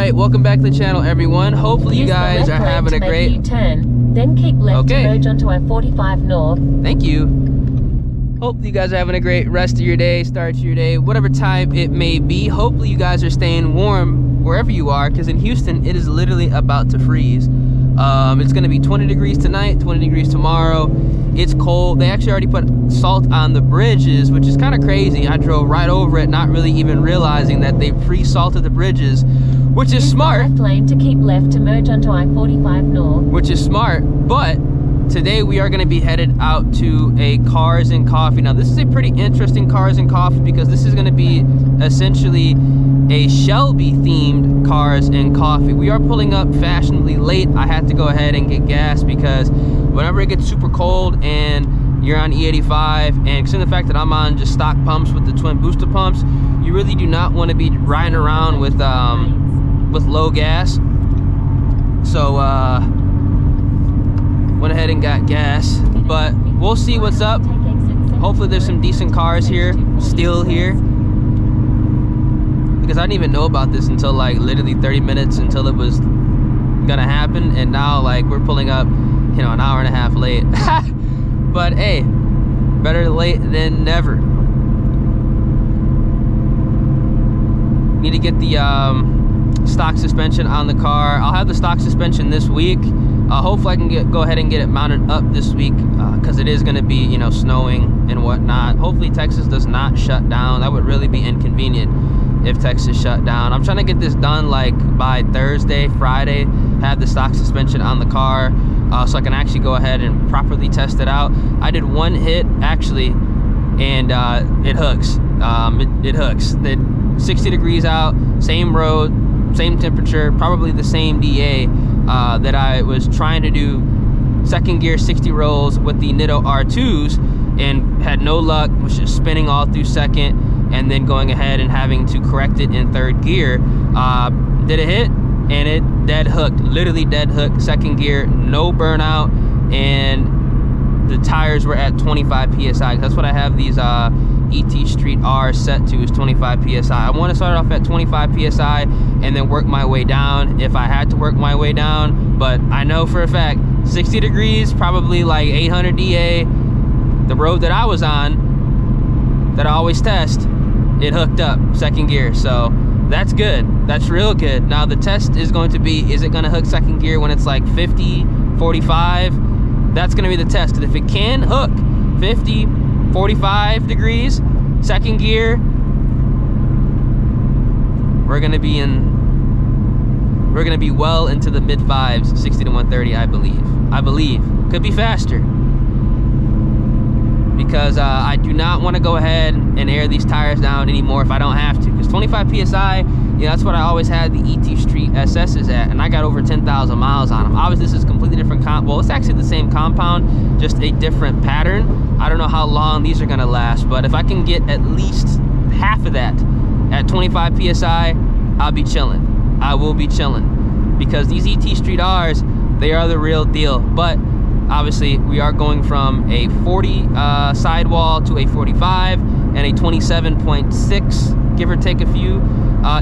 Alright, welcome back to the channel, everyone. Hopefully you guys are having a great U-turn, then keep left to merge onto I-45 North. Thank you. Hopefully you guys are having a great rest of your day, start to your day, whatever time it may be. Hopefully you guys are staying warm wherever you are, because in Houston it is literally about to freeze. It's going to be 20 degrees tonight, 20 degrees tomorrow. It's cold. They actually already put salt on the bridges, which is kind of crazy. I drove right over it, not really even realizing that they pre-salted the bridges, which is smart. Left lane to keep left to merge onto I-45 North. Which is smart, but today we are going to be headed out to a Cars and Coffee. Now this is a pretty interesting Cars and Coffee because this is going to be essentially a Shelby themed Cars and Coffee. We are pulling up fashionably late. I had to go ahead and get gas because whenever it gets super cold and you're on E85, and considering the fact that I'm on just stock pumps with the twin booster pumps, you really do not want to be riding around with low gas. So went ahead and got gas, but we'll see what's up. Hopefully there's some decent cars here still here, because I didn't even know about this until like literally 30 minutes until it was gonna happen, and now like we're pulling up, you know, an hour and a half late. But hey, better late than never. Need to get the stock suspension on the car. I'll have the stock suspension this week. Hopefully I can go ahead and get it mounted up this week, because it is going to be, you know, snowing and whatnot. Hopefully Texas does not shut down. That would really be inconvenient if Texas shut down. I'm trying to get this done like by Thursday, Friday, have the stock suspension on the car, so I can actually go ahead and properly test it out. I did one hit actually, and it hooks. It hooks. 60 degrees out, same road, same temperature, probably the same DA that I was trying to do second gear 60 rolls with the Nitto R2s and had no luck, was just spinning all through second and then going ahead and having to correct it in third gear. Did a hit and it dead hooked, literally dead hooked second gear, no burnout, and the tires were at 25 PSI. That's what I have these ET Street R set to, is 25 PSI. I want to start off at 25 PSI and then work my way down if I had to work my way down, but I know for a fact 60 degrees, probably like 800 DA, the road that I was on, that I always test, it hooked up second gear, so that's good. That's real good. Now the test is going to be, is it going to hook second gear when it's like 50, 45? That's going to be the test, because if it can hook 50, 45 degrees second gear, we're going to be well into the mid fives, 60 to 130, I believe. Could be faster, because I do not want to go ahead and air these tires down anymore if I don't have to, because 25 PSI, yeah, that's what I always had the ET Street SS's at, and I got over 10,000 miles on them. Obviously, this is completely different well, it's actually the same compound, just a different pattern. I don't know how long these are gonna last, but if I can get at least half of that at 25 PSI, I'll be chilling. I will be chilling, because these ET Street R's, they are the real deal. But obviously, we are going from a 40 sidewall to a 45 and a 27.6, give or take a few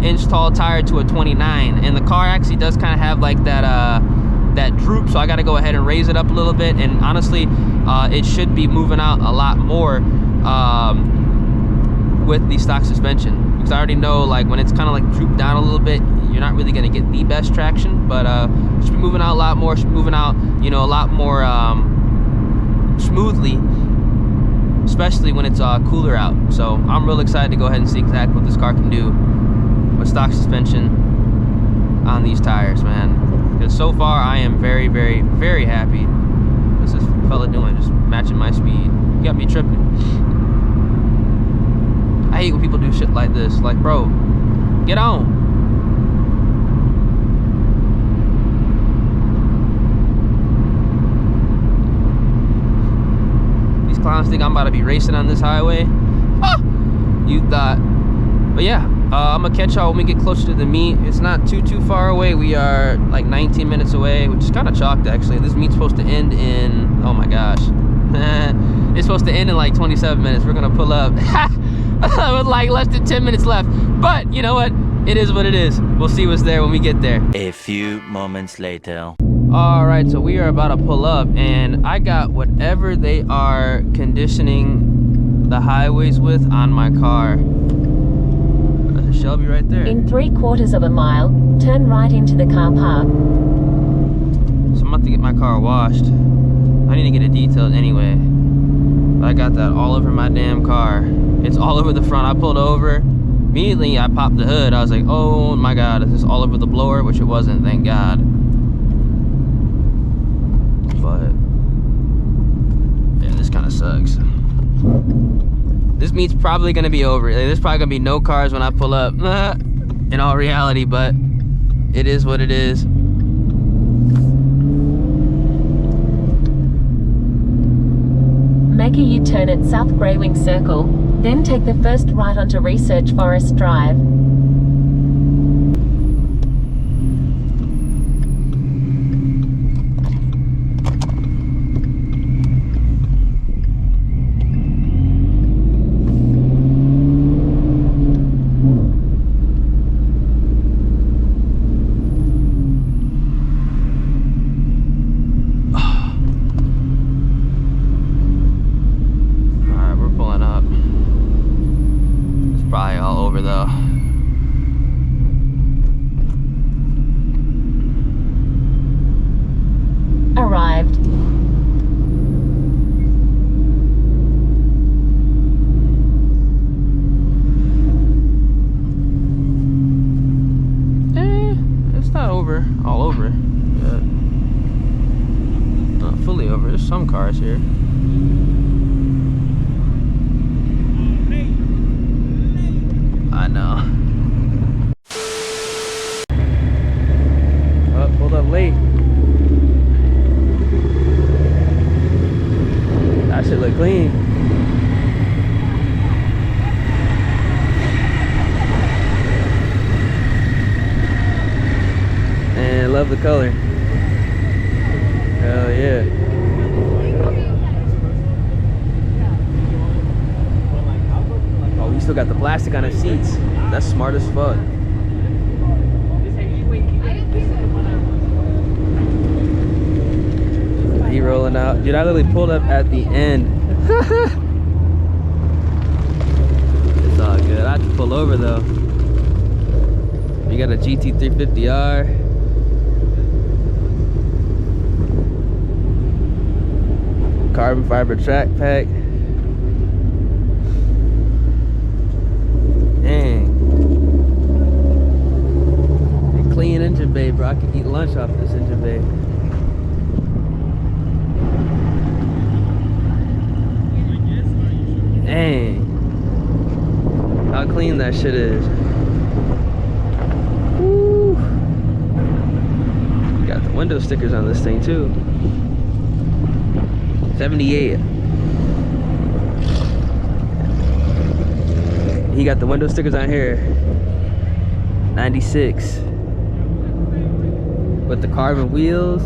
inch tall tire to a 29, and the car actually does kind of have like that droop, so I got to go ahead and raise it up a little bit, and honestly it should be moving out a lot more with the stock suspension, because I already know like when it's kind of like drooped down a little bit, you're not really going to get the best traction, but it should be moving out a lot more, should be moving out, you know, a lot more smoothly, especially when it's cooler out. So I'm real excited to go ahead and see exactly what this car can do with stock suspension on these tires, man. Because so far I am very, very, very happy. What's this fella doing? Just matching my speed. You got me tripping. I hate when people do shit like this. Like, bro, get on. These clowns think I'm about to be racing on this highway. Ah! You thought. But yeah, I'm gonna catch y'all when we get closer to the meet. It's not too far away. We are like 19 minutes away, which is kind of chalked actually. This meet's supposed to end in, oh my gosh. It's supposed to end in like 27 minutes. We're gonna pull up with like less than 10 minutes left. But you know what? it is what it is. We'll see what's there when we get there. A few moments later. All right, so we are about to pull up, and I got whatever they are conditioning the highways with on my car. There's a Shelby right there. In 3/4 of a mile, turn right into the car park. So I'm about to get my car washed. I need to get it detailed anyway. But I got that all over my damn car. It's all over the front. I pulled over. Immediately, I popped the hood. I was like, oh my God, is this all over the blower? Which it wasn't, thank God. But yeah, this kind of sucks. This meet's probably gonna be over. There's probably gonna be no cars when I pull up, in all reality, but it is what it is. Make a U-turn at South Grey Wing Circle, then take the first right onto Research Forest Drive. Arrived. It's not over, all over, but not fully over. There's some cars here. I know. Oh, pulled up late. That should look clean. And love the color. Hell yeah. Oh, we still got the plastic on the seats. That's smart as fuck. He rolling out. Dude, I literally pulled up at the end. It's all good. I have to pull over though. You got a GT350R. Carbon fiber track pack. Dang. And clean engine bay, bro. I could eat lunch off this engine bay. Dang. How clean that shit is. Woo. Got the window stickers on this thing too. 78. He got the window stickers on here. 96. With the carbon wheels.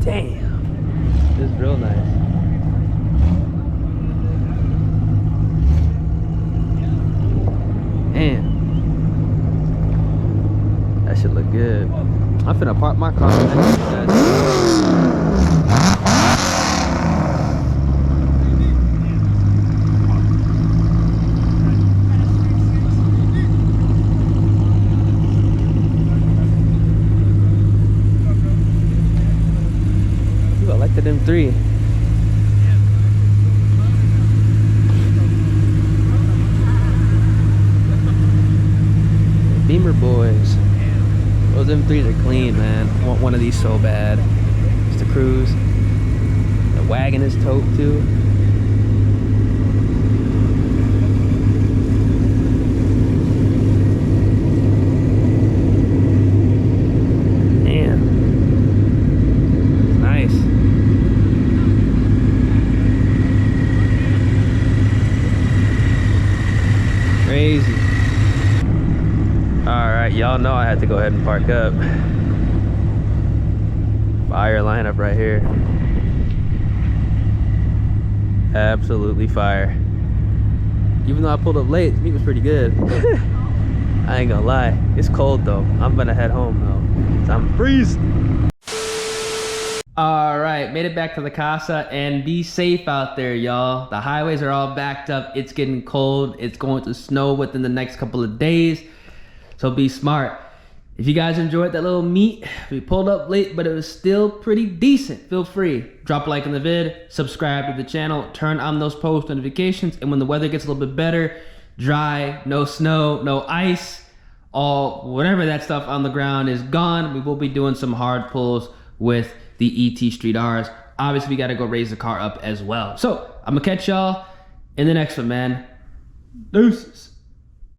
Damn. This is real nice. Man. That should look good. I'm finna park my car next to that. Them three. Beamer boys. Those M3s are clean, man. I want one of these so bad. Just to cruise. The wagon is tote too. Crazy. Alright, y'all know I had to go ahead and park up. Fire lineup right here. Absolutely fire. Even though I pulled up late, the meat was pretty good. I ain't gonna lie, it's cold though. I'm gonna head home though, so I'm freezing. All right, made it back to the casa, and be safe out there, y'all. The highways are all backed up. It's getting cold. It's going to snow within the next couple of days, so be smart. If you guys enjoyed that little meet, we pulled up late, but it was still pretty decent. Feel free, drop a like on the vid, subscribe to the channel, turn on those post notifications, and when the weather gets a little bit better, dry, no snow, no ice, all whatever that stuff on the ground is gone, we will be doing some hard pulls with the ET Street R's. Obviously, we gotta go raise the car up as well. So I'm gonna catch y'all in the next one, man. Deuces.